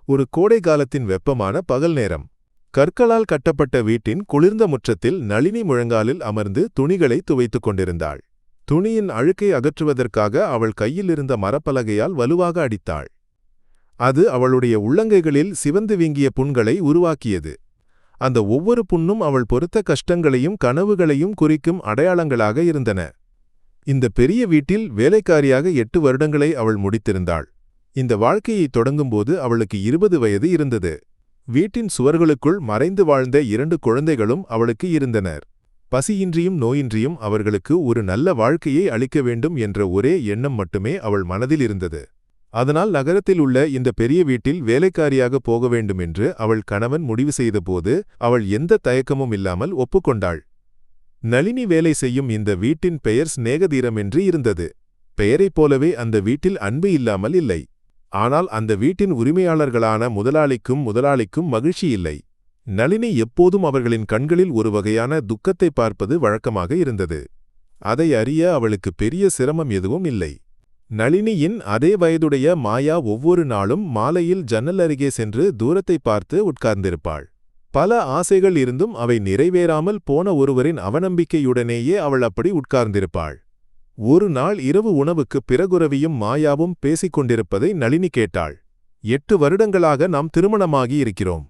ஒரு கோடை காலத்தின் வெப்பமான பகல் நேரம். கற்களால் கட்டப்பட்ட வீட்டின் குளிர்ந்த முற்றத்தில் நளினி முழங்காலில் அமர்ந்து துணிகளை துவைத்துக் கொண்டிருந்தாள். துணியின் அழுக்கை அகற்றுவதற்காக அவள் கையில் இருந்த மரப்பலகையால் வலுவாக அடித்தாள். அது அவளுடைய உள்ளங்கைகளில் சிவந்து வீங்கிய புண்களை உருவாக்கியது. அந்த ஒவ்வொரு புண்ணும் அவள் பொறுத்த கஷ்டங்களையும் கனவுகளையும் குறிக்கும் அடையாளங்களாக இருந்தன. இந்த பெரிய வீட்டில் வேலைக்காரியாக 8 வருடங்களை அவள் முடித்திருந்தாள். இந்த வாழ்க்கையை தொடங்கும்போது அவளுக்கு 20 வயது இருந்தது. வீட்டின் சுவர்களுக்குள் மறைந்து வாழ்ந்த 2 குழந்தைகளும் அவளுக்கு இருந்தனர். பசியின்றியும் நோயின்றியும் அவர்களுக்கு ஒரு நல்ல வாழ்க்கையை அளிக்க வேண்டும் என்ற ஒரே எண்ணம் மட்டுமே அவள் மனதில் இருந்தது. அதனால் நகரத்தில் உள்ள இந்த பெரிய வீட்டில் வேலைக்காரியாக போக வேண்டும் என்று அவள் கணவன் முடிவு செய்தபோது அவள் எந்த தயக்கமும் இல்லாமல் ஒப்புக்கொண்டாள். நளினி வேலை செய்யும் இந்த வீட்டின் பெயர் சிநேகதீரம் என்று இருந்தது. பெயரைப் போலவே அந்த வீட்டில் அன்பு இல்லாமல் இல்லை. ஆனால் அந்த வீட்டின் உரிமையாளர்களான முதலாளிக்கும் மகிழ்ச்சி இல்லை. நளினி எப்போதும் அவர்களின் கண்களில் ஒரு வகையான துக்கத்தை பார்ப்பது வழக்கமாக இருந்தது. அதை அறிய அவளுக்கு பெரிய சிரமம் எதுவும் இல்லை. நளினியின் அதே வயதுடைய மாயா ஒவ்வொரு நாளும் மாலையில் ஜன்னல் அருகே சென்று தூரத்தை பார்த்து உட்கார்ந்திருப்பாள். பல ஆசைகள் இருந்தும் அவை நிறைவேறாமல் போன ஒருவரின் அவநம்பிக்கையுடனேயே அவள் அப்படி உட்கார்ந்திருப்பாள். ஒரு நாள் இரவு உணவுக்குப் பிறகுரவியும் மாயாவும் பேசிக் கொண்டிருப்பதை நளினி கேட்டாள். 8 வருடங்களாக நாம் திருமணமாகி இருக்கிறோம்.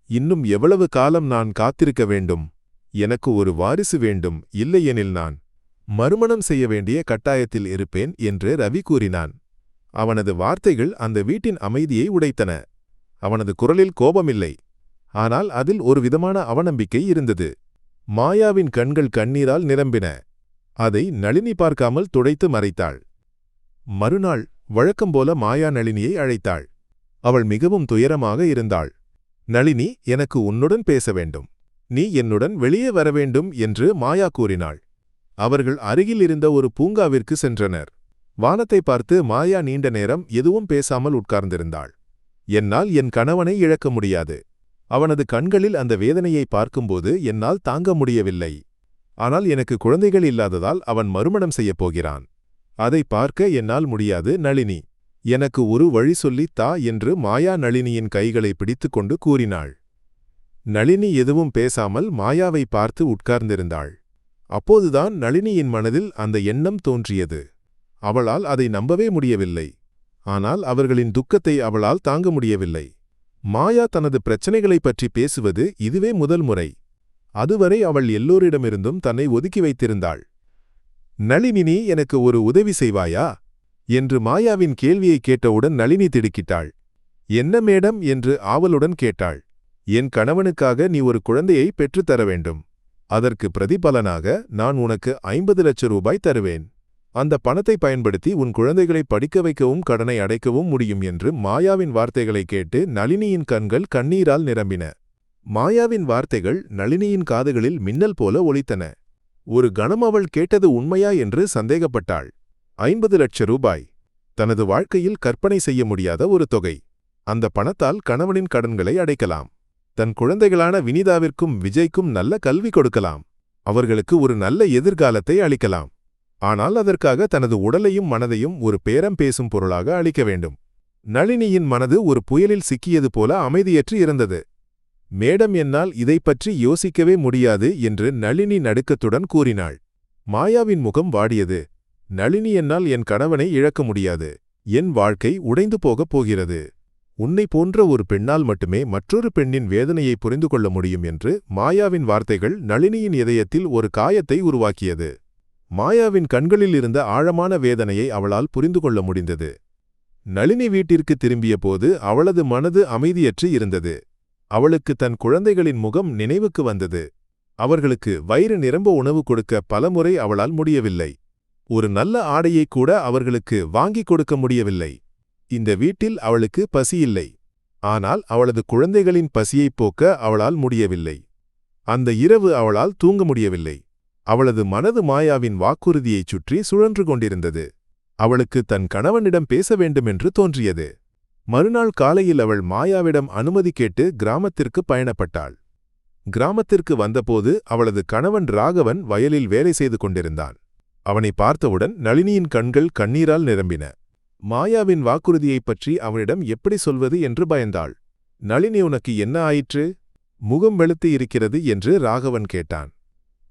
இன்னும் எவ்வளவு காலம் நான் காத்திருக்க வேண்டும்? எனக்கு ஒரு வாரிசு வேண்டும், இல்லையெனில் நான் மறுமணம் செய்ய வேண்டிய கட்டாயத்தில் இருப்பேன் என்று ரவி கூறினான். அவனது வார்த்தைகள் அந்த வீட்டின் அமைதியை உடைத்தன. அவனது குரலில் கோபமில்லை, ஆனால் அதில் ஒரு விதமான அவநம்பிக்கை இருந்தது. மாயாவின் கண்கள் கண்ணீரால் நிரம்பின. அதை நளினி பார்க்காமல் துடைத்து மறைத்தாள். மறுநாள் வழக்கம்போல மாயா நளினியை அழைத்தாள். அவள் மிகவும் துயரமாக இருந்தாள். நளினி, எனக்கு உன்னுடன் பேச வேண்டும். நீ என்னுடன் வெளியே வர வேண்டும் என்று மாயா கூறினாள். அவர்கள் அருகில் இருந்த ஒரு பூங்காவிற்கு சென்றனர். வானத்தை பார்த்து மாயா நீண்ட நேரம் எதுவும் பேசாமல் உட்கார்ந்திருந்தாள். என்னால் என் கணவனை இழக்க முடியாது. அவனது கண்களில் அந்த வேதனையை பார்க்கும்போது என்னால் தாங்க முடியவில்லை. ஆனால் எனக்கு குழந்தைகள் இல்லாததால் அவன் மறுமணம் செய்யப் போகிறான். அதை பார்க்க என்னால் முடியாது நளினி. எனக்கு ஒரு வழி சொல்லித் தா என்று மாயா நளினியின் கைகளை பிடித்துக்கொண்டு கூறினாள். நளினி எதுவும் பேசாமல் மாயாவை பார்த்து உட்கார்ந்திருந்தாள். அப்போதுதான் நளினியின் மனதில் அந்த எண்ணம் தோன்றியது. அவளால் அதை நம்பவே முடியவில்லை. ஆனால் அவர்களின் துக்கத்தை அவளால் தாங்க முடியவில்லை. மாயா தனது பிரச்சனைகளைப் பற்றி பேசுவது இதுவே முதல் முறை. அதுவரை அவள் எல்லோரிடமிருந்தும் தன்னை ஒதுக்கி வைத்திருந்தாள். நளினி, எனக்கு ஒரு உதவி செய்வாயா என்று மாயாவின் கேள்வியை கேட்டவுடன் நளினி திடுக்கிட்டாள். என்ன மேடம் என்று ஆவலுடன் கேட்டாள். என் கணவனுக்காக நீ ஒரு குழந்தையை பெற்றுத்தர வேண்டும். அதற்கு பிரதிபலனாக நான் உனக்கு 50 லட்சம் ரூபாய் தருவேன். அந்த பணத்தை பயன்படுத்தி உன் குழந்தைகளை படிக்க வைக்கவும் கடனை அடைக்கவும் முடியும் என்று மாயாவின் வார்த்தைகளை கேட்டு நளினியின் கண்கள் கண்ணீரால் நிரம்பின. மாயாவின் வார்த்தைகள் நளினியின் காதுகளில் மின்னல் போல ஒலித்தன. ஒரு கணம் அவள் கேட்டது உண்மையா என்று சந்தேகப்பட்டாள். 50 லட்சம் ரூபாய், தனது வாழ்க்கையில் கற்பனை செய்ய முடியாத ஒரு தொகை. அந்த பணத்தால் கணவனின் கடன்களை அடைக்கலாம். தன் குழந்தைகளான வினிதாவிற்கும் விஜய்க்கும் நல்ல கல்வி கொடுக்கலாம். அவர்களுக்கு ஒரு நல்ல எதிர்காலத்தை அளிக்கலாம். ஆனால் அதற்காக தனது உடலையும் மனதையும் ஒரு பேரம் பேசும் பொருளாக அளிக்க வேண்டும். நளினியின் மனது ஒரு புயலில் சிக்கியது போல அமைதியற்று இருந்தது. மேடம், என்னால் இதைப்பற்றி யோசிக்கவே முடியாது என்று நளினி நடுக்கத்துடன் கூறினாள். மாயாவின் முகம் வாடியது. நளினி, என்னால் என் கணவனை இழக்க முடியாது. என் வாழ்க்கை உடைந்து போகப் போகிறது. உன்னை போன்ற ஒரு பெண்ணால் மட்டுமே மற்றொரு பெண்ணின் வேதனையை புரிந்து கொள்ள முடியும் என்று மாயாவின் வார்த்தைகள் நளினியின் இதயத்தில் ஒரு காயத்தை உருவாக்கியது. மாயாவின் கண்களில் இருந்த ஆழமான வேதனையை அவளால் புரிந்து கொள்ள முடிந்தது. நளினி வீட்டிற்கு திரும்பிய போது அவளது மனது அமைதியற்று இருந்தது. அவளுக்கு தன் குழந்தைகளின் முகம் நினைவுக்கு வந்தது. அவர்களுக்கு வயிறு நிரம்ப உணவு கொடுக்க பலமுறை அவளால் முடியவில்லை. ஒரு நல்ல ஆடையை கூட அவர்களுக்கு வாங்கிக் கொடுக்க முடியவில்லை. இந்த வீட்டில் அவளுக்கு பசியில்லை. ஆனால் அவளது குழந்தைகளின் பசியைப் போக்க அவளால் முடியவில்லை. அந்த இரவு அவளால் தூங்க முடியவில்லை. அவளது மனது மாயாவின் வாக்குறுதியைச் சுற்றி சுழன்று கொண்டிருந்தது. அவளுக்கு தன் கணவனிடம் பேச வேண்டுமென்று தோன்றியது. மறுநாள் காலையில் அவள் மாயாவிடம் அனுமதி கேட்டு கிராமத்திற்கு பயணப்பட்டாள். கிராமத்திற்கு வந்தபோது அவளது கணவன் ராகவன் வயலில் வேலை செய்து கொண்டிருந்தான். அவனை பார்த்தவுடன் நளினியின் கண்கள் கண்ணீரால் நிரம்பின. மாயாவின் வாக்குறுதியைப் பற்றி அவனிடம் எப்படி சொல்வது என்று பயந்தாள். நளினி, உனக்கு என்ன ஆயிற்று? முகம் வெளுத்து இருக்கிறது என்று ராகவன் கேட்டான்.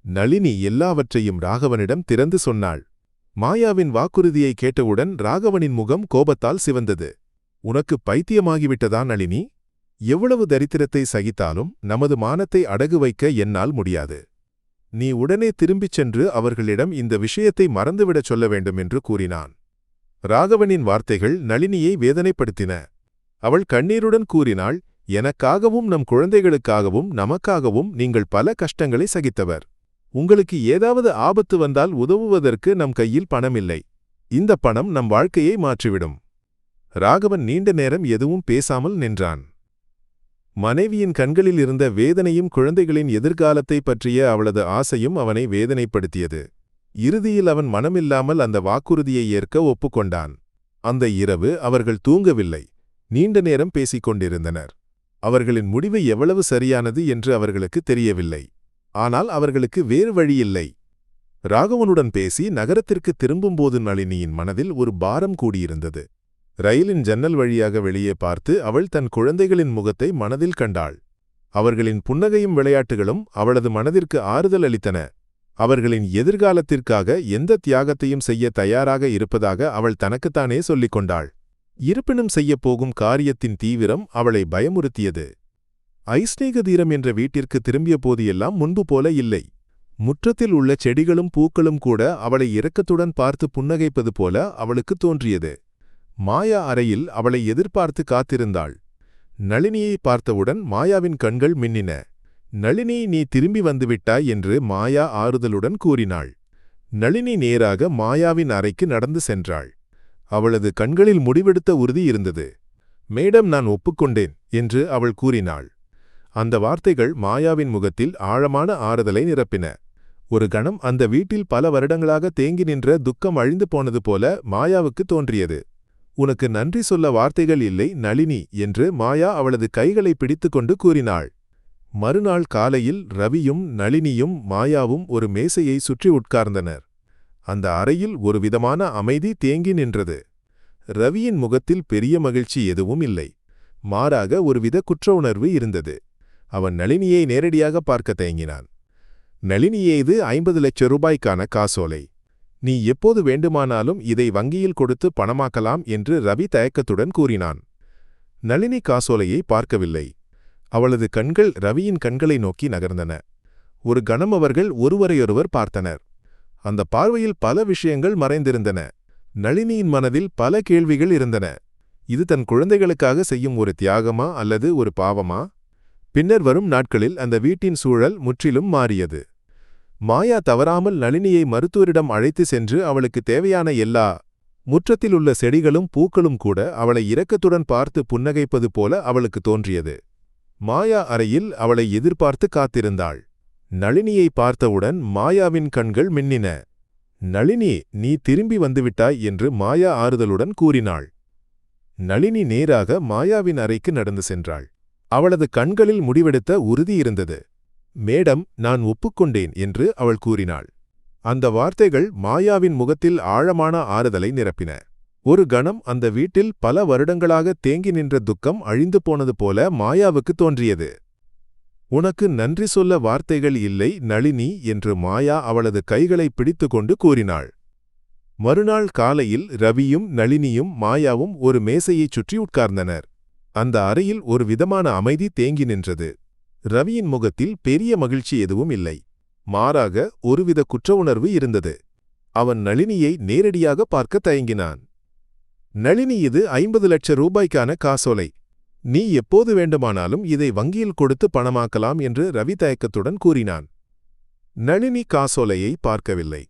நளினி எல்லாவற்றையும் ராகவனிடம் திறந்து சொன்னாள். மாயாவின் வாக்குறுதியை கேட்டவுடன் ராகவனின் முகம் கோபத்தால் சிவந்தது. உனக்கு பைத்தியமாகிவிட்டதா நளினி? எவ்வளவு தரித்திரத்தை சகித்தாலும் நமது மானத்தை அடகு வைக்க என்னால் முடியாது. நீ உடனே திரும்பிச் சென்று அவர்களிடம் இந்த விஷயத்தை மறந்துவிடச் சொல்ல வேண்டும் என்று கூறினான். ராகவனின் வார்த்தைகள் நளினியை வேதனைப்படுத்தின. அவள் கண்ணீருடன் கூறினாள், எனக்காகவும் நம் குழந்தைகளுக்காகவும் நமக்காகவும் நீங்கள் பல கஷ்டங்களை சகித்தவர். உங்களுக்கு ஏதாவது ஆபத்து வந்தால் உதவுவதற்கு நம் கையில் பணமில்லை. இந்த பணம் நம் வாழ்க்கையை மாற்றிவிடும். ராகவன் நீண்ட நேரம் எதுவும் பேசாமல் நின்றான். மனைவியின் கண்களில் இருந்த வேதனையும் குழந்தைகளின் எதிர்காலத்தை பற்றிய அவளது ஆசையும் அவனை வேதனைப்படுத்தியது. இறுதியில் அவன் மனமில்லாமல் அந்த வாக்குறுதியை ஏற்க ஒப்புக்கொண்டான். அந்த இரவு அவர்கள் தூங்கவில்லை. நீண்ட நேரம் பேசிக் கொண்டிருந்தனர். அவர்களின் முடிவு எவ்வளவு சரியானது என்று அவர்களுக்கு தெரியவில்லை. ஆனால் அவர்களுக்கு வேறு வழியில்லை. ராகவனுடன் பேசி நகரத்திற்கு திரும்பும்போது நளினியின் மனதில் ஒரு பாரம் கூடியிருந்தது. ரயிலின் ஜன்னல் வழியாக வெளியே பார்த்து அவள் தன் குழந்தைகளின் முகத்தை மனதில் கண்டாள். அவர்களின் புன்னகையும் விளையாட்டுகளும் அவளது மனதிற்கு ஆறுதல் அளித்தன. அவர்களின் எதிர்காலத்திற்காக எந்த தியாகத்தையும் செய்ய தயாராக இருப்பதாக அவள் தனக்குத்தானே சொல்லிக் கொண்டாள். இருப்பினும் செய்யப்போகும் காரியத்தின் தீவிரம் அவளை பயமுறுத்தியது. ஐஸ்நேக தீரம் என்ற வீட்டிற்கு திரும்பிய போது எல்லாம் முன்பு போல இல்லை. முற்றத்தில் உள்ள செடிகளும் பூக்களும் கூட அவளை இரக்கத்துடன் பார்த்து புன்னகைப்பது போல அவளுக்கு தோன்றியது. மாயா அறையில் அவளை எதிர்பார்த்து காத்திருந்தாள். நளினியை பார்த்தவுடன் மாயாவின் கண்கள் மின்னின. நளினி, நீ திரும்பி வந்துவிட்டாய் என்று மாயா ஆறுதலுடன் கூறினாள். நளினி நேராக மாயாவின் அறைக்கு நடந்து சென்றாள். அவளது கண்களில் முடிவெடுத்த உறுதி இருந்தது. மேடம், நான் ஒப்புக்கொண்டேன் என்று அவள் கூறினாள். அந்த வார்த்தைகள் மாயாவின் முகத்தில் ஆழமான ஆறுதலை நிரப்பின. ஒரு கணம் அந்த வீட்டில் பல வருடங்களாக தேங்கி நின்ற துக்கம் அழிந்து போனது போல மாயாவுக்கு தோன்றியது. உனக்கு நன்றி சொல்ல வார்த்தைகள் இல்லை நளினி என்று மாயா அவளது கைகளை பிடித்துக்கொண்டு கூறினாள். மறுநாள் காலையில் ரவியும் நளினியும் மாயாவும் ஒரு மேசையை சுற்றி உட்கார்ந்தனர். அந்த அறையில் ஒரு விதமான அமைதி தேங்கி நின்றது. ரவியின் முகத்தில் பெரிய மகிழ்ச்சி எதுவும் இல்லை. மாறாக ஒருவித குற்ற உணர்வு இருந்தது. அவன் நளினியை நேரடியாக பார்க்க தயங்கினான். நளினியே, இது 50 லட்சம் ரூபாய்க்கான காசோலை. நீ எப்போது வேண்டுமானாலும் இதை வங்கியில் கொடுத்து பணமாக்கலாம் என்று ரவி தயக்கத்துடன் கூறினான். நளினி காசோலையை பார்க்கவில்லை. அவளது கண்கள் ரவியின் கண்களை நோக்கி நகர்ந்தன. ஒரு கணம் அவர்கள் ஒருவரையொருவர் பார்த்தனர். அந்த பார்வையில் பல விஷயங்கள் மறைந்திருந்தன. நளினியின் மனதில் பல கேள்விகள் இருந்தன. இது தன் குழந்தைகளுக்காக செய்யும் ஒரு தியாகமா அல்லது ஒரு பாவமா? பின்னர் வரும் நாட்களில் அந்த வீட்டின் சூழல் முற்றிலும் மாறியது. மாயா தவறாமல் நளினியை மருத்துவரிடம் அழைத்து சென்று அவளுக்கு தேவையான எல்லா முற்றத்திலுள்ள செடிகளும் பூக்களும் கூட அவளை இரக்கத்துடன் பார்த்து புன்னகைப்பது போல அவளுக்கு தோன்றியது. மாயா அறையில் அவளை எதிர்பார்த்து காத்திருந்தாள். நளினியை பார்த்தவுடன் மாயாவின் கண்கள் மின்னின. நளினி, நீ திரும்பி வந்துவிட்டாய் என்று மாயா ஆறுதலுடன் கூறினாள். நளினி நேராக மாயாவின் அறைக்கு நடந்து சென்றாள். அவளது கண்களில் முடிவெடுத்த உறுதி இருந்தது. மேடம், நான் ஒப்புக்கொண்டேன் என்று அவள் கூறினாள். அந்த வார்த்தைகள் மாயாவின் முகத்தில் ஆழமான ஆறுதலை நிரப்பின. ஒரு கணம் அந்த வீட்டில் பல வருடங்களாக தேங்கி நின்ற துக்கம் அழிந்து போனது போல மாயாவுக்கு தோன்றியது. உனக்கு நன்றி சொல்ல வார்த்தைகள் இல்லை நளினி என்று மாயா அவளது கைகளை பிடித்துக்கொண்டு கூறினாள். மறுநாள் காலையில் ரவியும் நளினியும் மாயாவும் ஒரு மேசையைச் சுற்றி உட்கார்ந்தனர். அந்த அறையில் ஒரு விதமான அமைதி தேங்கி நின்றது. ரவியின் முகத்தில் பெரிய மகிழ்ச்சி எதுவும் இல்லை. மாறாக ஒருவித குற்ற உணர்வு இருந்தது. அவன் நளினியை நேரடியாக பார்க்க தயங்கினான். நளினி, இது 50 லட்சம் ரூபாய்க்கான காசோலை. நீ எப்போது வேண்டுமானாலும் இதை வங்கியில் கொடுத்து பணமாக்கலாம் என்று ரவி தயக்கத்துடன் கூறினான். நளினி காசோலையை பார்க்கவில்லை.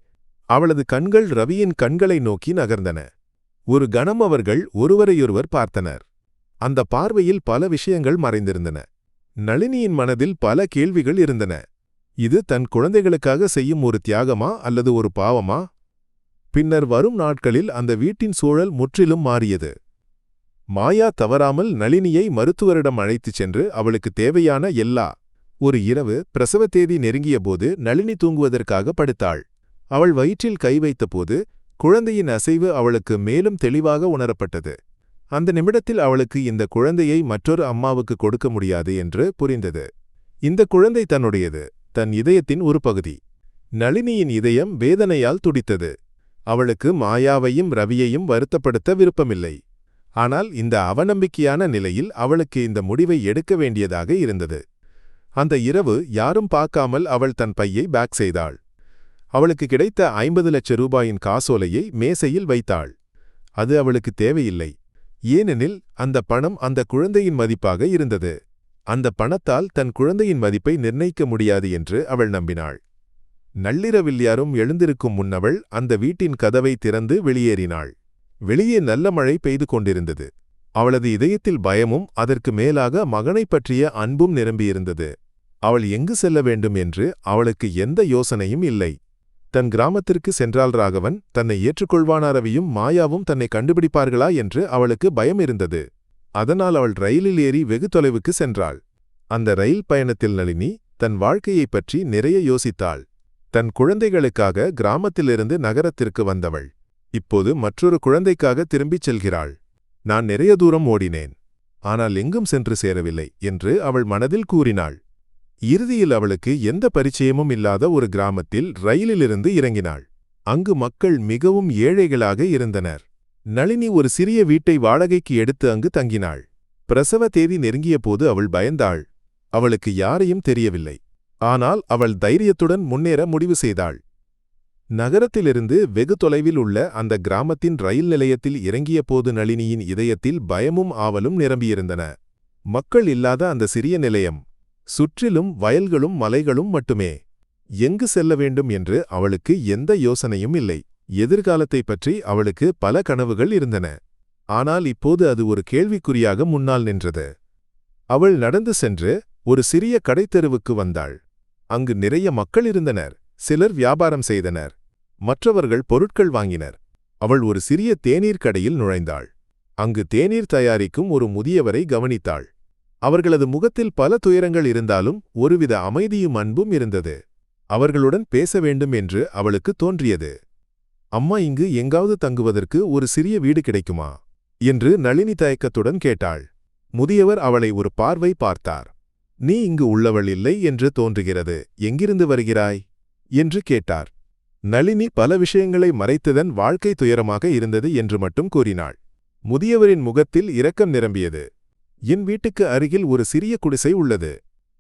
அவளது கண்கள் ரவியின் கண்களை நோக்கி நகர்ந்தன. ஒரு கணம் அவர்கள் ஒருவரையொருவர் பார்த்தனர். அந்த பார்வையில் பல விஷயங்கள் மறைந்திருந்தன. நளினியின் மனதில் பல கேள்விகள் இருந்தன. இது தன் குழந்தைகளுக்காக செய்யும் ஒரு தியாகமா அல்லது ஒரு பாவமா? பின்னர் வரும் நாட்களில் அந்த வீட்டின் சூழல் முற்றிலும் மாறியது. மாயா தவறாமல் நளினியை மருத்துவரிடம் அழைத்துச் சென்று அவளுக்கு தேவையான எல்லா ஒரு இரவு பிரசவ தேதி நெருங்கியபோது நளினி தூங்குவதற்காக படுத்தாள். அவள் வயிற்றில் கை வைத்தபோது குழந்தையின் அசைவு அவளுக்கு மேலும் தெளிவாக உணரப்பட்டது. அந்த நிமிடத்தில் அவளுக்கு இந்த குழந்தையை மற்றொரு அம்மாவுக்கு கொடுக்க முடியாது என்று புரிந்தது. இந்த குழந்தை தன்னுடையது, தன் இதயத்தின் ஒரு பகுதி. நளினியின் இதயம் வேதனையால் துடித்தது. அவளுக்கு மாயாவையும் ரவியையும் வருத்தப்படுத்த விருப்பமில்லை. ஆனால் இந்த அவநம்பிக்கையான நிலையில் அவளுக்கு இந்த முடிவை எடுக்க வேண்டியதாக இருந்தது. அந்த இரவு யாரும் பார்க்காமல் அவள் தன் பையை பேக் செய்தாள். அவளுக்கு கிடைத்த 50 லட்சம் ரூபாயின் காசோலையை மேசையில் வைத்தாள். அது அவளுக்கு தேவையில்லை. ஏனெனில் அந்த பணம் அந்த குழந்தையின் மதிப்பாக இருந்தது. அந்த பணத்தால் தன் குழந்தையின் மதிப்பை நிர்ணயிக்க முடியாது என்று அவள் நம்பினாள். நள்ளிரவில் யாரும் எழுந்திருக்கும் முன்னவள் அந்த வீட்டின் கதவை திறந்து வெளியேறினாள். வெளியே நல்ல மழை பெய்து கொண்டிருந்தது. அவளது இதயத்தில் பயமும் அதற்கு மேலாக மகனைப் பற்றிய அன்பும் நிரம்பியிருந்தது. அவள் எங்கு செல்ல வேண்டும் என்று அவளுக்கு எந்த யோசனையும் இல்லை. தன் கிராமத்திற்கு சென்றால் ராகவன் தன்னை ஏற்றுக்கொள்வானா, ரவியும் மாயாவும் தன்னை கண்டுபிடிப்பார்களா என்று அவளுக்கு பயம் இருந்தது. அதனால் அவள் ரயிலில் ஏறி வெகு தொலைவுக்கு சென்றாள். அந்த ரயில் பயணத்தில் நளினி தன் வாழ்க்கையைப் பற்றி நிறைய யோசித்தாள். தன் குழந்தைகளுக்காக கிராமத்திலிருந்து நகரத்திற்கு வந்தவள் இப்போது மற்றொரு குழந்தைக்காக திரும்பிச் செல்கிறாள். நான் நிறைய தூரம் ஓடினேன், ஆனால் எங்கும் சென்று சேரவில்லை என்று அவள் மனதில் கூறினாள். இறுதியில் அவளுக்கு எந்த பரிச்சயமும் இல்லாத ஒரு கிராமத்தில் ரயிலிலிருந்து இறங்கினாள். அங்கு மக்கள் மிகவும் ஏழைகளாக இருந்தனர். நளினி ஒரு சிறிய வீட்டை வாடகைக்கு எடுத்து அங்கு தங்கினாள். பிரசவ தேதி நெருங்கிய போது அவள் பயந்தாள். அவளுக்கு யாரையும் தெரியவில்லை. ஆனால் அவள் தைரியத்துடன் முன்னேற முடிவு செய்தாள். நகரத்திலிருந்து வெகு தொலைவில் உள்ள அந்த கிராமத்தின் ரயில் நிலையத்தில் இறங்கிய போது நளினியின் இதயத்தில் பயமும் ஆவலும் நிரம்பியிருந்தன. மக்கள் இல்லாத அந்த சிறிய நிலையம், சுற்றிலும் வயல்களும் மலைகளும் மட்டுமே. எங்கு செல்ல வேண்டும் என்று அவளுக்கு எந்த யோசனையும் இல்லை. எதிர்காலத்தைப் பற்றி அவளுக்கு பல கனவுகள் இருந்தன. ஆனால் இப்போது அது ஒரு கேள்விக்குறியாக முன்னால் நின்றது. அவள் நடந்து சென்று ஒரு சிறிய கடைத்தெருவுக்கு வந்தாள். அங்கு நிறைய மக்கள் இருந்தனர். சிலர் வியாபாரம் செய்தனர், மற்றவர்கள் பொருட்கள் வாங்கினர். அவள் ஒரு சிறிய தேநீர் கடையில் நுழைந்தாள். அங்கு தேநீர் தயாரிக்கும் ஒரு முதியவரை கவனித்தாள். அவர்களது முகத்தில் பல துயரங்கள் இருந்தாலும் ஒருவித அமைதியும் அன்பும் இருந்தது. அவர்களுடன் பேச வேண்டும் என்று அவளுக்கு தோன்றியது. அம்மா, இங்கு எங்காவது தங்குவதற்கு ஒரு சிறிய வீடு கிடைக்குமா என்று நளினி தயக்கத்துடன் கேட்டாள். முதியவர் அவளை ஒரு பார்வை பார்த்தார். நீ இங்கு உள்ளவள் இல்லை என்று தோன்றுகிறது. எங்கிருந்து வருகிறாய் என்று கேட்டார். நளினி பல விஷயங்களை மறைத்ததன் வாழ்க்கை துயரமாக இருந்தது என்று மட்டும் கூறினாள். முதியவரின் முகத்தில் இரக்கம் நிரம்பியது. என் வீட்டுக்கு அருகில் ஒரு சிறிய குடிசை உள்ளது.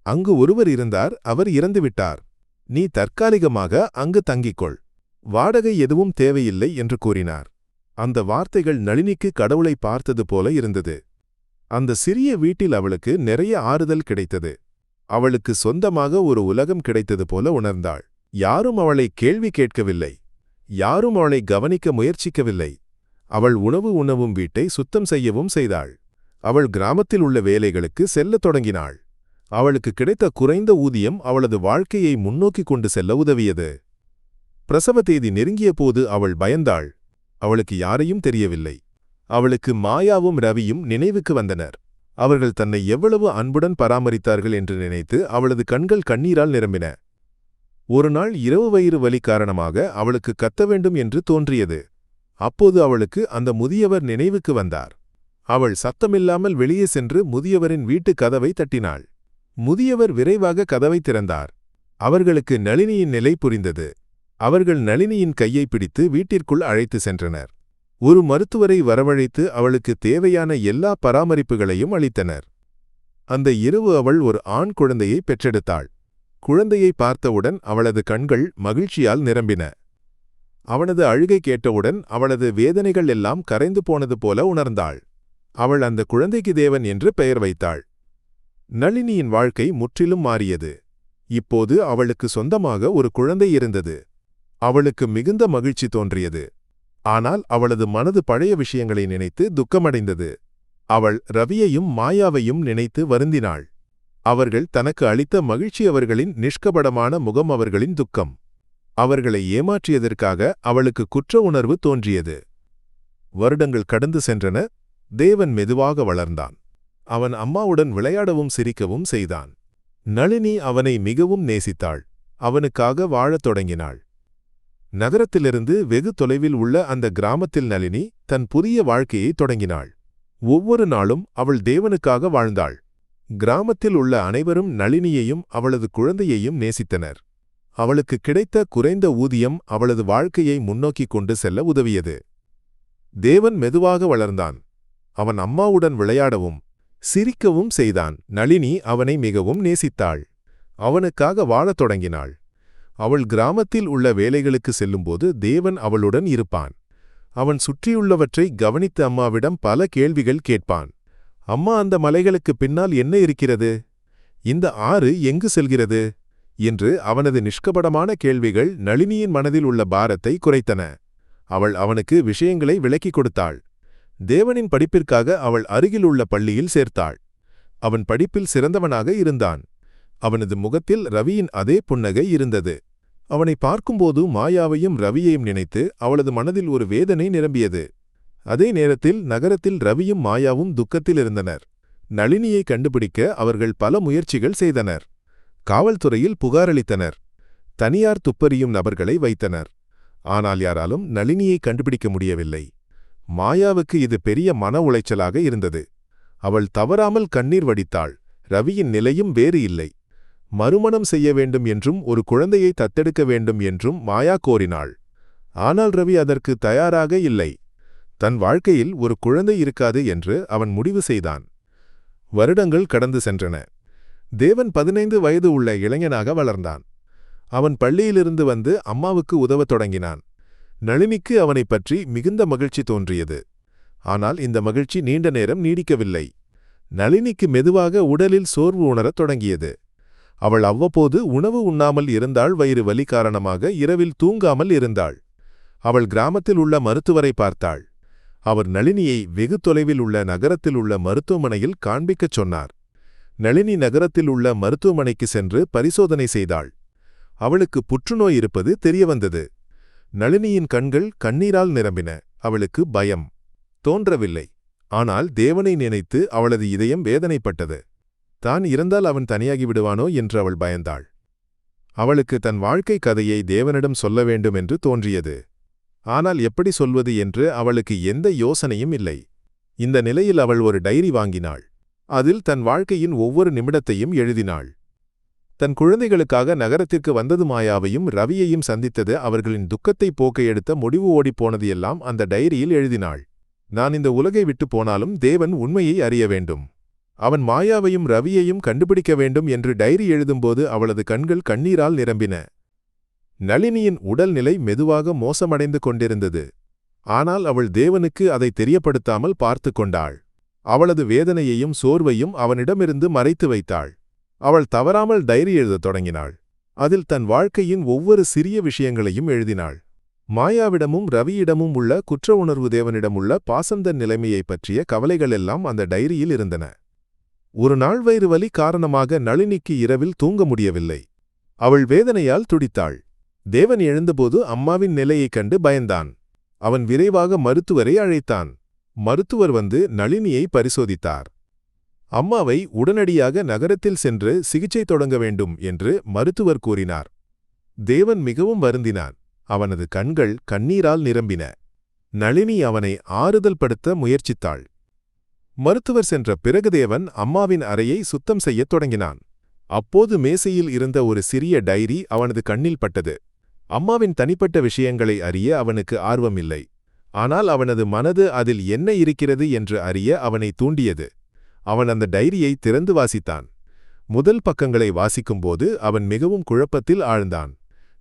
அங்கு ஒருவர் இருந்தார், அவர் இறந்துவிட்டார். நீ தற்காலிகமாக அங்கு தங்கிக்கொள். வாடகை எதுவும் தேவையில்லை என்று கூறினார். அந்த வார்த்தைகள் நளினிக்கு கடவுளை பார்த்தது போல இருந்தது. அந்த சிறிய வீட்டில் அவளுக்கு நிறைய ஆறுதல் கிடைத்தது. அவளுக்கு சொந்தமாக ஒரு உலகம் கிடைத்தது போல உணர்ந்தாள். யாரும் அவளை கேள்வி கேட்கவில்லை. யாரும் அவளை கவனிக்க முயற்சிக்கவில்லை. அவள் உணவு உண்ணவும் வீட்டை சுத்தம் செய்யவும் செய்தாள். அவள் கிராமத்தில் உள்ள வேலைகளுக்கு செல்லத் தொடங்கினாள். அவளுக்கு கிடைத்த குறைந்த ஊதியம் அவளது வாழ்க்கையை முன்னோக்கி கொண்டு செல்ல உதவியது. பிரசவ தேதி நெருங்கிய போது அவள் பயந்தாள். அவளுக்கு யாரையும் தெரியவில்லை. அவளுக்கு மாயாவும் ரவியும் நினைவுக்கு வந்தனர். அவர்கள் தன்னை எவ்வளவு அன்புடன் பராமரித்தார்கள் என்று நினைத்து அவளது கண்கள் கண்ணீரால் நிரம்பின. ஒரு நாள் இரவு வயிறு வலி காரணமாக அவளுக்கு கத்த வேண்டும் என்று தோன்றியது. அப்போது அவளுக்கு அந்த முதியவர் நினைவுக்கு வந்தார். அவள் சத்தமில்லாமல் வெளியே சென்று முதியவரின் வீட்டு கதவை தட்டினாள். முதியவர் விரைவாக கதவை திறந்தார். அவர்களுக்கு நளினியின் நிலை புரிந்தது. அவர்கள் நளினியின் கையை பிடித்து வீட்டிற்குள் அழைத்து சென்றனர். ஒரு மருத்துவரை வரவழைத்து அவளுக்கு தேவையான எல்லா பராமரிப்புகளையும் அளித்தனர். அந்த இரவு அவள் ஒரு ஆண் குழந்தையை பெற்றெடுத்தாள். குழந்தையை பார்த்தவுடன் அவளது கண்கள் மகிழ்ச்சியால் நிரம்பின. அவனது அழுகை கேட்டவுடன் அவளது வேதனைகள் எல்லாம் கரைந்து போனது போல உணர்ந்தாள். அவள் அந்த குழந்தைக்கு தேவன் என்று பெயர் வைத்தாள். நளினியின் வாழ்க்கை முற்றிலும் மாறியது. இப்போது அவளுக்கு சொந்தமாக ஒரு குழந்தை இருந்தது. அவளுக்கு மிகுந்த மகிழ்ச்சி தோன்றியது. ஆனால் அவளது மனது பழைய விஷயங்களை நினைத்து துக்கமடைந்தது. அவள் ரவியையும் மாயாவையும் நினைத்து வருந்தினாள். அவர்கள் தனக்கு அளித்த மகிழ்ச்சி அவர்களின் நிஷ்கபடமான முகம், அவர்களின் துக்கம். அவர்களை ஏமாற்றியதற்காக அவளுக்கு குற்ற உணர்வு தோன்றியது. வருடங்கள் கடந்து சென்றன. தேவன் மெதுவாக வளர்ந்தான். அவன் அம்மாவுடன் விளையாடவும் சிரிக்கவும் செய்தான். நளினி அவனை மிகவும் நேசித்தாள். அவனுக்காக வாழத் தொடங்கினாள். நகரத்திலிருந்து வெகு தொலைவில் உள்ள அந்த கிராமத்தில் நளினி தன் புதிய வாழ்க்கையை தொடங்கினாள். ஒவ்வொரு நாளும் அவள் தேவனுக்காக வாழ்ந்தாள். கிராமத்தில் உள்ள அனைவரும் நளினியையும் அவளது குழந்தையையும் நேசித்தனர். அவளுக்கு கிடைத்த குறைந்த ஊதியம் அவளது வாழ்க்கையை முன்னோக்கிக் கொண்டு செல்ல உதவியது. தேவன் மெதுவாக வளர்ந்தான். அவன் அம்மாவுடன் விளையாடவும் சிரிக்கவும் செய்தான். நளினி அவனை மிகவும் நேசித்தாள். அவனுக்காக வாழத் தொடங்கினாள். அவள் கிராமத்தில் உள்ள வேலைகளுக்கு செல்லும்போது தேவன் அவளுடன் இருப்பான். அவன் சுற்றியுள்ளவற்றை கவனித்து அம்மாவிடம் பல கேள்விகள் கேட்பான். அம்மா, அந்த மலைகளுக்கு பின்னால் என்ன இருக்கிறது? இந்த ஆறு எங்கு செல்கிறது? என்று அவனது நிஷ்கபடமான கேள்விகள் நளினியின் மனதில் உள்ள பாரத்தை குறைத்தன. அவள் அவனுக்கு விஷயங்களை விளக்கிக் கொடுத்தாள். தேவனின் படிப்பிற்காக அவள் அருகிலுள்ள பள்ளியில் சேர்த்தாள். அவன் படிப்பில் சிறந்தவனாக இருந்தான். அவனது முகத்தில் ரவியின் அதே புன்னகை இருந்தது. அவனை பார்க்கும்போது மாயாவையும் ரவியையும் நினைத்து அவளது மனதில் ஒரு வேதனை நிரம்பியது. அதே நேரத்தில் நகரத்தில் ரவியும் மாயாவும் துக்கத்தில் இருந்தனர். நளினியை கண்டுபிடிக்க அவர்கள் பல முயற்சிகள் செய்தனர். காவல்துறையில் புகாரளித்தனர். தனியார் துப்பறியும் நபர்களை வைத்தனர். ஆனால் யாராலும் நளினியை கண்டுபிடிக்க முடியவில்லை. மாயாவுக்கு இது பெரிய மன உளைச்சலாக இருந்தது. அவள் தவறாமல் கண்ணீர் வடித்தாள். ரவியின் நிலையும் வேறு இல்லை. மறுமணம் செய்ய வேண்டும் என்றும் ஒரு குழந்தையை தத்தெடுக்க வேண்டும் என்றும் மாயா கோரினாள். ஆனால் ரவி அதற்கு தயாராக இல்லை. தன் வாழ்க்கையில் ஒரு குழந்தை இருக்காது என்று அவன் முடிவு செய்தான். வருடங்கள் கடந்து சென்றன. தேவன் 15 வயது உள்ள இளைஞனாக வளர்ந்தான். அவன் பள்ளியிலிருந்து வந்து அம்மாவுக்கு உதவத் தொடங்கினான். நளினிக்கு அவனைப் பற்றி மிகுந்த மகிழ்ச்சி தோன்றியது. ஆனால் இந்த மகிழ்ச்சி நீண்ட நேரம் நீடிக்கவில்லை. நளினிக்கு மெதுவாக உடலில் சோர்வு உணரத் தொடங்கியது. அவள் அவ்வப்போது உணவு உண்ணாமல் இருந்தாள். வயிறு வலி காரணமாக இரவில் தூங்காமல் இருந்தாள். அவள் கிராமத்தில் உள்ள மருத்துவரை பார்த்தாள். அவர் நளினியை வெகு தொலைவில் உள்ள நகரத்தில் உள்ள மருத்துவமனையில் காண்பிக்கச் சொன்னார். நளினி நகரத்தில் உள்ள மருத்துவமனைக்கு சென்று பரிசோதனை செய்தாள். அவளுக்கு புற்றுநோய் இருப்பது தெரியவந்தது. நளினியின் கண்கள் கண்ணீரால் நிரம்பின. அவளுக்கு பயம் தோன்றவில்லை. ஆனால் தேவனை நினைத்து அவளது இதயம் வேதனைப்பட்டது. தான் இறந்தால் அவன் தனியாகி விடுவானோ என்று அவள் பயந்தாள். அவளுக்கு தன் வாழ்க்கை கதையை தேவனிடம் சொல்ல வேண்டும் என்று தோன்றியது. ஆனால் எப்படி சொல்வது என்று அவளுக்கு எந்த யோசனையும் இல்லை. இந்த நிலையில் அவள் ஒரு டைரி வாங்கினாள். அதில் தன் வாழ்க்கையின் ஒவ்வொரு நிமிடத்தையும் எழுதினாள். தன் குழந்தைகளுக்காக நகரத்திற்கு வந்தது மாயாவையும் ரவியையும் சந்தித்தது அவர்களின் துக்கத்தை போக்க எடுத்த முடிவு ஓடிப்போனது எல்லாம் அந்த டைரியில் எழுதினாள். நான் இந்த உலகை விட்டு போனாலும் தேவன் உண்மையை அறிய வேண்டும். அவன் மாயாவையும் ரவியையும் கண்டுபிடிக்க வேண்டும் என்று டைரி எழுதும்போது அவளது கண்கள் கண்ணீரால் நிரம்பின. நளினியின் உடல்நிலை மெதுவாக மோசமடைந்து கொண்டிருந்தது. ஆனால் அவள் தேவனுக்கு அதை தெரியப்படுத்தாமல் பார்த்து கொண்டாள். அவளது வேதனையையும் சோர்வையும் அவனிடமிருந்து மறைத்து வைத்தாள். அவள் தவறாமல் டைரி எழுதத் தொடங்கினாள். அதில் தன் வாழ்க்கையின் ஒவ்வொரு சிறிய விஷயங்களையும் எழுதினாள். மாயாவிடமும் ரவியிடமும் உள்ள குற்ற உணர்வு, தேவனிடமுள்ள பாசந்த நிலைமையைப் பற்றிய கவலைகளெல்லாம் அந்த டைரியில் இருந்தன. ஒரு நாள் வயிறு வலி காரணமாக நளினிக்கு இரவில் தூங்க முடியவில்லை. அவள் வேதனையால் துடித்தாள். தேவன் எழுந்தபோது அம்மாவின் நிலையைக் கண்டு பயந்தான். அவன் விரைவாக மருத்துவரை அழைத்தான். மருத்துவர் வந்து நளினியை பரிசோதித்தார். அம்மாவை உடனடியாக நகரத்தில் சென்று சிகிச்சை தொடங்க வேண்டும் என்று மருத்துவர் கூறினார். தேவன் மிகவும் வருந்தினான். அவனது கண்கள் கண்ணீரால் நிரம்பின. நளினி அவனை ஆறுதல் படுத்த முயற்சித்தாள். மருத்துவர் சென்ற பிறகு தேவன் அம்மாவின் அறையை சுத்தம் செய்யத் தொடங்கினான். அப்போது மேசையில் இருந்த ஒரு சிறிய டைரி அவனது கண்ணில் பட்டது. அம்மாவின் தனிப்பட்ட விஷயங்களை அறிய அவனுக்கு ஆர்வமில்லை. ஆனால் அவனது மனது அதில் என்ன இருக்கிறது என்று அறிய அவனை தூண்டியது. அவன் அந்த டைரியை திறந்து வாசித்தான். முதல் பக்கங்களை வாசிக்கும்போது அவன் மிகவும் குழப்பத்தில் ஆழ்ந்தான்.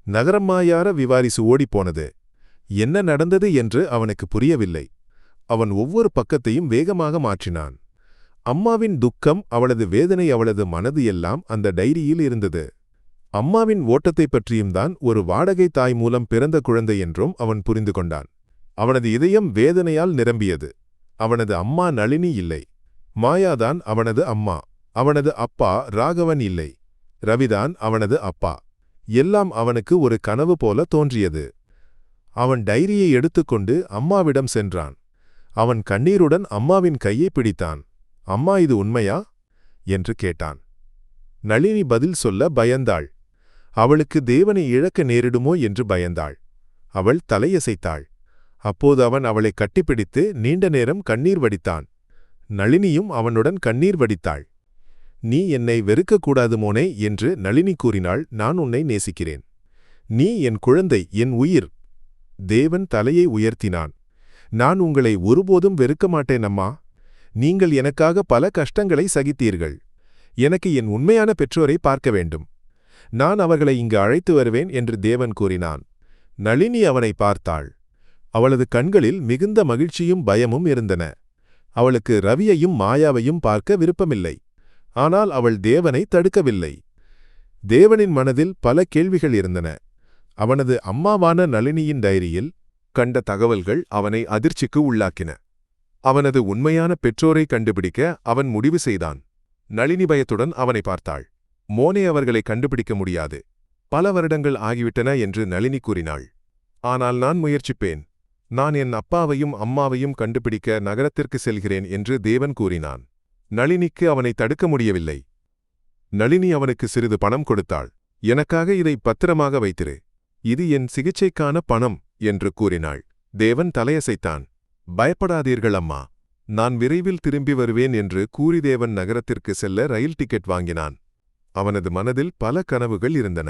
நகரமாயார விவாரிசு ஓடிப்போனது. என்ன நடந்தது என்று அவனுக்கு புரியவில்லை. அவன் ஒவ்வொரு பக்கத்தையும் வேகமாக மாற்றினான். அம்மாவின் துக்கம், அவளது வேதனை, அவளது மனது எல்லாம் அந்த டைரியில் இருந்தது. அம்மாவின் ஓட்டத்தைப் பற்றியும் தான் ஒரு வாடகை தாய் மூலம் பிறந்த குழந்தை என்றும் அவன் புரிந்து கொண்டான். அவனது இதயம் வேதனையால் நிரம்பியது. அவனது அம்மா நளினி இல்லை. மாயாதான் அவனது அம்மா. அவனது அப்பா ராகவன் இல்லை. ரவிதான் அவனது அப்பா. எல்லாம் அவனுக்கு ஒரு கனவு போல தோன்றியது. அவன் டைரியை எடுத்துக்கொண்டு அம்மாவிடம் சென்றான். அவன் கண்ணீருடன் அம்மாவின் கையை பிடித்தான். அம்மா, இது உண்மையா என்று கேட்டான். நளினி பதில் சொல்ல பயந்தாள். அவளுக்கு தேவனை இழக்க நேரிடுமோ என்று பயந்தாள். அவள் தலையசைத்தாள். அப்போது அவன் அவளை கட்டிப்பிடித்து நீண்ட நேரம் கண்ணீர் வடித்தான். நளினியும் அவனுடன் கண்ணீர் வடித்தாள். நீ என்னை வெறுக்கக்கூடாது மோனே என்று நளினி கூறினாள். நான் உன்னை நேசிக்கிறேன். நீ என் குழந்தை, என் உயிர். தேவன் தலையை உயர்த்தினான். நான் உங்களை ஒருபோதும் வெறுக்க மாட்டேன் அம்மா. நீங்கள் எனக்காக பல கஷ்டங்களை சகித்தீர்கள். எனக்கு என் உண்மையான பெற்றோரை பார்க்க வேண்டும். நான் அவர்களை இங்கு அழைத்து வருவேன் என்று தேவன் கூறினான். நளினி அவனை பார்த்தாள். அவளது கண்களில் மிகுந்த மகிழ்ச்சியும் பயமும் இருந்தன. அவளுக்கு ரவியையும் மாயாவையும் பார்க்க விருப்பமில்லை. ஆனால் அவள் தேவனை தடுக்கவில்லை. தேவனின் மனதில் பல கேள்விகள் இருந்தன. அவனது அம்மாவான நளினியின் டைரியில் கண்ட தகவல்கள் அவனை அதிர்ச்சிக்கு உள்ளாக்கின. அவனது உண்மையான பெற்றோரை கண்டுபிடிக்க அவன் முடிவு செய்தான். நளினி பயத்துடன் அவனை பார்த்தாள். மோனே அவர்களை கண்டுபிடிக்க முடியாது. பல வருடங்கள் ஆகிவிட்டன என்று நளினி கூறினாள். ஆனால் நான் முயற்சிப்பேன். நான் என் அப்பாவையும் அம்மாவையும் கண்டுபிடிக்க நகரத்திற்கு செல்கிறேன் என்று தேவன் கூறினான். நளினிக்கு அவனை தடுக்க முடியவில்லை. நளினி அவனுக்கு சிறிது பணம் கொடுத்தாள். எனக்காக இதை பத்திரமாக வைத்திரு. இது என் சிகிச்சைக்கான பணம் என்று கூறினாள். தேவன் தலையசைத்தான். பயப்படாதீர்கள் அம்மா. நான் விரைவில் திரும்பி வருவேன் என்று கூறி தேவன் நகரத்திற்கு செல்ல ரயில் டிக்கெட் வாங்கினான். அவனது மனதில் பல கனவுகள் இருந்தன.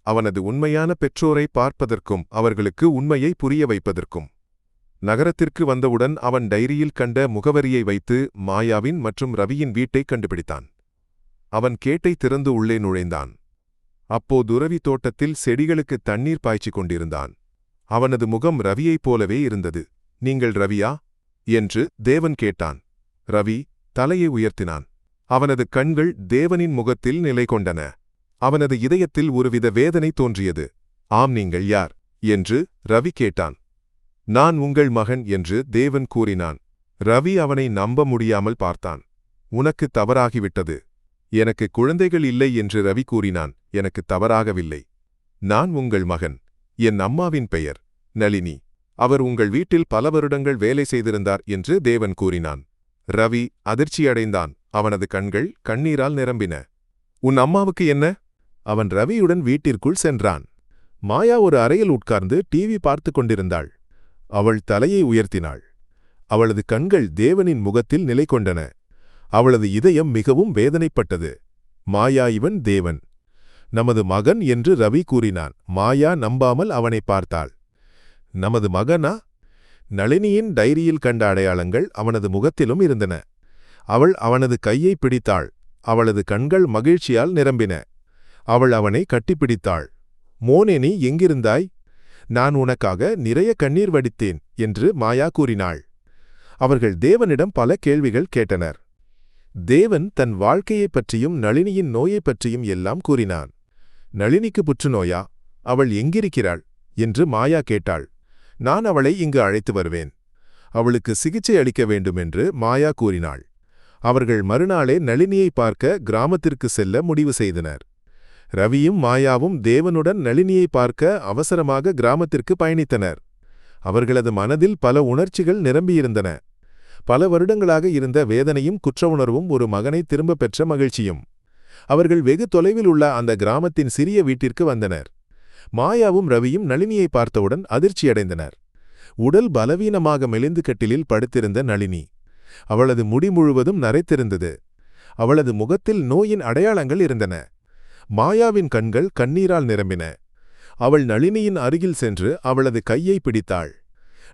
அவனது உண்மையான பெற்றோரை பார்ப்பதற்கும் அவர்களுக்கு உண்மையை புரிய வைப்பதற்கும். நகரத்திற்கு வந்தவுடன் அவன் டைரியில் கண்ட முகவரியை வைத்து மாயாவின் மற்றும் ரவியின் வீட்டை கண்டுபிடித்தான். அவன் கேட்டை திறந்து உள்ளே நுழைந்தான். அப்போது ரவி தோட்டத்தில் செடிகளுக்கு தண்ணீர் பாய்ச்சிக் கொண்டிருந்தான். அவனது முகம் ரவியைப் போலவே இருந்தது. நீங்கள் ரவியா என்று தேவன் கேட்டான். ரவி தலையை உயர்த்தினான். அவனது கண்கள் தேவனின் முகத்தில் நிலை கொண்டன. அவனது இதயத்தில் ஒருவித வேதனை தோன்றியது. ஆம், நீங்கள் யார் என்று ரவி கேட்டான். நான் உங்கள் மகன் என்று தேவன் கூறினான். ரவி அவனை நம்ப முடியாமல் பார்த்தான். உனக்கு தவறாகிவிட்டது. எனக்கு குழந்தைகள் இல்லை என்று ரவி கூறினான். எனக்கு தவறாகவில்லை. நான் உங்கள் மகன். என் அம்மாவின் பெயர் நளினி. அவர் உங்கள் வீட்டில் பல வருடங்கள் வேலை செய்திருந்தார் என்று தேவன் கூறினான். ரவி அதிர்ச்சியடைந்தான். அவனது கண்கள் கண்ணீரால் நிரம்பின. உன் அம்மாவுக்கு என்ன? அவன் ரவியுடன் வீட்டிற்குள் சென்றான். மாயா ஒரு அறையில் உட்கார்ந்து டிவி பார்த்து கொண்டிருந்தாள். அவள் தலையை உயர்த்தினாள். அவளது கண்கள் தேவனின் முகத்தில் நிலை கொண்டன. அவளது இதயம் மிகவும் வேதனைப்பட்டது. மாயா, இவன் தேவன், நமது மகன் என்று ரவி கூறினான். மாயா நம்பாமல் அவனை பார்த்தாள். நமது மகனா? நளினியின் டைரியில் கண்ட அடையாளங்கள் அவனது முகத்திலும் இருந்தன. அவள் அவனது கையை பிடித்தாள். அவளது கண்கள் மகிழ்ச்சியால் நிரம்பின. அவள் அவனை கட்டிப்பிடித்தாள். மோனே, நீ எங்கிருந்தாய்? நான் உனக்காக நிறைய கண்ணீர் வடித்தேன் என்று மாயா கூறினாள். அவர்கள் தேவனிடம் பல கேள்விகள் கேட்டனர். தேவன் தன் வாழ்க்கையைப் பற்றியும் நளினியின் நோயைப் பற்றியும் எல்லாம் கூறினான். நளினிக்கு புற்றுநோயா? அவள் எங்கிருக்கிறாள் என்று மாயா கேட்டாள். நான் அவளை இங்கு அழைத்து வருவேன். அவளுக்கு சிகிச்சை அளிக்க வேண்டும் என்று மாயா கூறினாள். அவர்கள் மறுநாளே நளினியை பார்க்க கிராமத்திற்கு செல்ல முடிவு செய்தனர். ரவியும் மாயாவும் தேவனுடன் நளினியை பார்க்க அவசரமாக கிராமத்திற்கு பயணித்தனர். அவர்களது மனதில் பல உணர்ச்சிகள் நிரம்பியிருந்தன. பல வருடங்களாக இருந்த வேதனையும் குற்ற உணர்வும் ஒரு மகனை திரும்பப் பெற்ற மகிழ்ச்சியும். அவர்கள் வெகு தொலைவில் உள்ள அந்த கிராமத்தின் சிறிய வீட்டிற்கு வந்தனர். மாயாவும் ரவியும் நளினியை பார்த்தவுடன் அதிர்ச்சியடைந்தனர். உடல் பலவீனமாக மெலிந்து கட்டிலில் படுத்திருந்த நளினி. அவளது முடி முழுவதும் நரைத்திருந்தது. அவளது முகத்தில் நோயின் அடையாளங்கள் இருந்தன. மாயாவின் கண்கள் கண்ணீரால் நிரம்பின. அவள் நளினியின் அருகில் சென்று அவளது கையை பிடித்தாள்.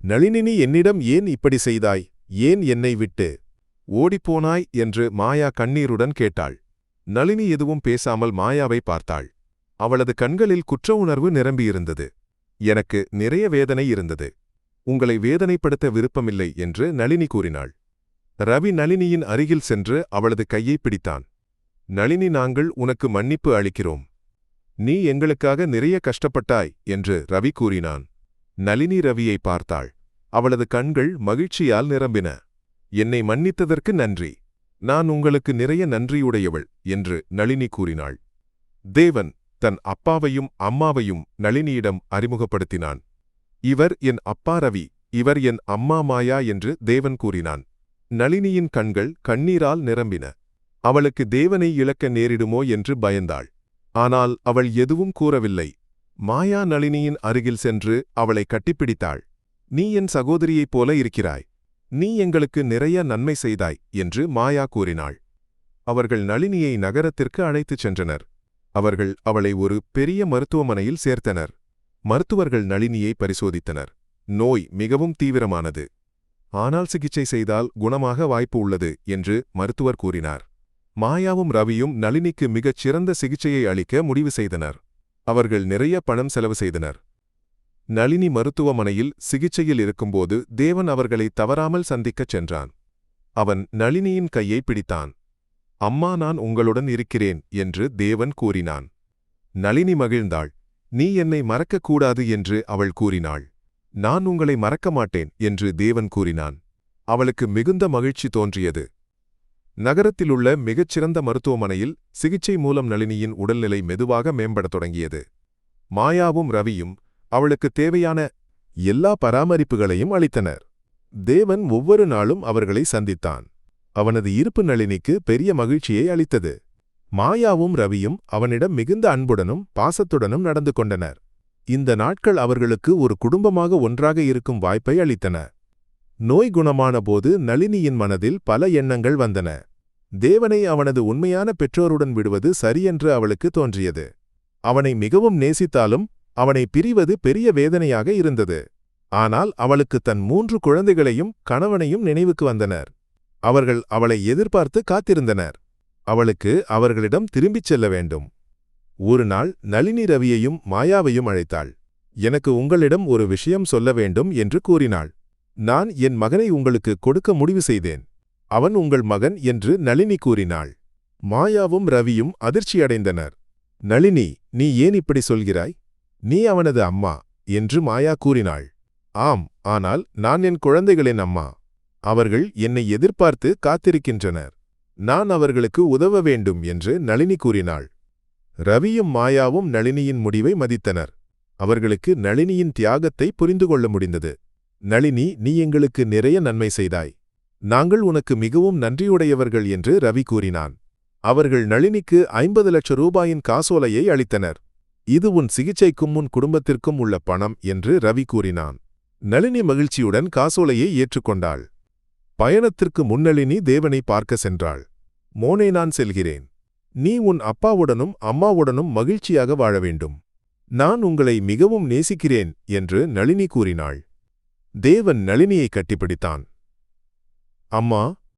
நளினி, என்னிடம் ஏன் இப்படி செய்தாய்? ஏன் என்னை விட்டு ஓடிப்போனாய் என்று மாயா கண்ணீருடன் கேட்டாள். நளினி எதுவும் பேசாமல் மாயாவை பார்த்தாள். அவளது கண்களில் குற்ற உணர்வு நிரம்பியிருந்தது. எனக்கு நிறைய வேதனை இருந்தது. உங்களை வேதனைப்படுத்த விருப்பமில்லை என்று நளினி கூறினாள். ரவி நளினியின் அருகில் சென்று அவளது கையை பிடித்தான். நளினி, நாங்கள் உனக்கு மன்னிப்பு அளிக்கிறோம். நீ எங்களுக்காக நிறைய கஷ்டப்பட்டாய் என்று ரவி கூறினான். நளினி ரவியை பார்த்தாள். அவளது கண்கள் மகிழ்ச்சியால் நிரம்பின. என்னை மன்னித்ததற்கு நன்றி. நான் உங்களுக்கு நிறைய நன்றியுடையவள் என்று நளினி கூறினாள். தேவன் தன் அப்பாவையும் அம்மாவையும் நளினியிடம் அறிமுகப்படுத்தினான். இவர் என் அப்பா ரவி, இவர் என் அம்மா மாயா என்று தேவன் கூறினான். நளினியின் கண்கள் கண்ணீரால் நிரம்பின. அவளுக்கு தேவனை இழக்க நேரிடுமோ என்று பயந்தாள். ஆனால் அவள் எதுவும் கூறவில்லை. மாயா நளினியின் அருகில் சென்று அவளை கட்டிப்பிடித்தாள். நீ என் சகோதரியைப் போல இருக்கிறாய். நீ எங்களுக்கு நிறைய நன்மை செய்தாய் என்று மாயா கூறினாள். அவர்கள் நளினியை நகரத்திற்கு அழைத்துச் சென்றனர். அவர்கள் அவளை ஒரு பெரிய மருத்துவமனையில் சேர்த்தனர். மருத்துவர்கள் நளினியை பரிசோதித்தனர். நோய் மிகவும் தீவிரமானது. ஆனால் சிகிச்சை செய்தால் குணமாக வாய்ப்பு உள்ளது என்று மருத்துவர் கூறினார். மாயாவும் ரவியும் நளினிக்கு மிகச் சிறந்த சிகிச்சையை அளிக்க முடிவு செய்தனர். அவர்கள் நிறைய பணம் செலவு செய்தனர். நளினி மருத்துவமனையில் சிகிச்சையில் இருக்கும்போது தேவன் அவர்களை தவறாமல் சந்திக்கச் சென்றான். அவன் நளினியின் கையை பிடித்தான். அம்மா, நான் உங்களுடன் இருக்கிறேன் என்று தேவன் கூறினான். நளினி மகிழ்ந்தாள். நீ என்னை மறக்கக்கூடாது என்று அவள் கூறினாள். நான் உங்களை மறக்க மாட்டேன் என்று தேவன் கூறினான். அவளுக்கு மிகுந்த மகிழ்ச்சி தோன்றியது. நகரத்திலுள்ள மிகச்சிறந்த மருத்துவமனையில் சிகிச்சை மூலம் நளினியின் உடல்நிலை மெதுவாக மேம்படத் தொடங்கியது. மாயாவும் ரவியும் அவளுக்கு தேவையான எல்லா பராமரிப்புகளையும் அளித்தனர். தேவன் ஒவ்வொரு நாளும் அவர்களை சந்தித்தான். அவனது இருப்பு நளினிக்கு பெரிய மகிழ்ச்சியை அளித்தது. மாயாவும் ரவியும் அவனிடம் மிகுந்த அன்புடனும் பாசத்துடனும் நடந்து கொண்டனர். இந்த நாட்கள் அவர்களுக்கு ஒரு குடும்பமாக ஒன்றாக இருக்கும் வாய்ப்பை அளித்தன. நோய் குணமான போது நளினியின் மனதில் பல எண்ணங்கள் வந்தன. தேவனை அவனது உண்மையான பெற்றோருடன் விடுவது சரியென்று அவளுக்கு தோன்றியது. அவனை மிகவும் நேசித்தாலும் அவனை பிரிவது பெரிய வேதனையாக இருந்தது. ஆனால் அவளுக்கு தன் 3 குழந்தைகளையும் கணவனையும் நினைவுக்கு வந்தனர். அவர்கள் அவளை எதிர்பார்த்து காத்திருந்தனர். அவளுக்கு அவர்களிடம் திரும்பிச் செல்ல வேண்டும். ஒரு நாள் நளினி ரவியையும் மாயாவையும் அழைத்தாள். எனக்கு உங்களிடம் ஒரு விஷயம் சொல்ல வேண்டும் என்று கூறினாள். நான் என் மகனை உங்களுக்கு கொடுக்க முடிவு செய்தேன். அவன் உங்கள் மகன் என்று நளினி கூறினாள். மாயாவும் ரவியும் அதிர்ச்சியடைந்தனர். நளினி, நீ ஏன் இப்படி சொல்கிறாய்? நீ அவனது அம்மா என்று மாயா கூறினாள். ஆம், ஆனால் நான் என் குழந்தைகளின் அம்மா. அவர்கள் என்னை எதிர்பார்த்து காத்திருக்கின்றனர். நான் அவர்களுக்கு உதவ வேண்டும் என்று நளினி கூறினாள். ரவியும் மாயாவும் நளினியின் முடிவை மதித்தனர். அவர்களுக்கு நளினியின் தியாகத்தை புரிந்து கொள்ள முடிந்தது. நளினி, நீ எங்களுக்கு நிறைய நன்மை செய்தாய். நாங்கள் உனக்கு மிகவும் நன்றியுடையவர்கள் என்று ரவி கூறினான். அவர்கள் நளினிக்கு 50 லட்சம் ரூபாயின் காசோலையை அளித்தனர். இது உன் சிகிச்சைக்கும் உன் குடும்பத்திற்கும் உள்ள பணம் என்று ரவி கூறினான். நளினி மகிழ்ச்சியுடன் காசோலையை ஏற்றுக்கொண்டாள். பயணத்திற்கு முன்னளினி தேவனை பார்க்க சென்றாள். மோனே, நான் செல்கிறேன். நீ உன் அப்பாவுடனும் அம்மாவுடனும் மகிழ்ச்சியாக வாழ வேண்டும். நான் உங்களை மிகவும் நேசிக்கிறேன் என்று நளினி கூறினாள். தேவன் நளினியை கட்டிப்பிடித்தான். அம்மா,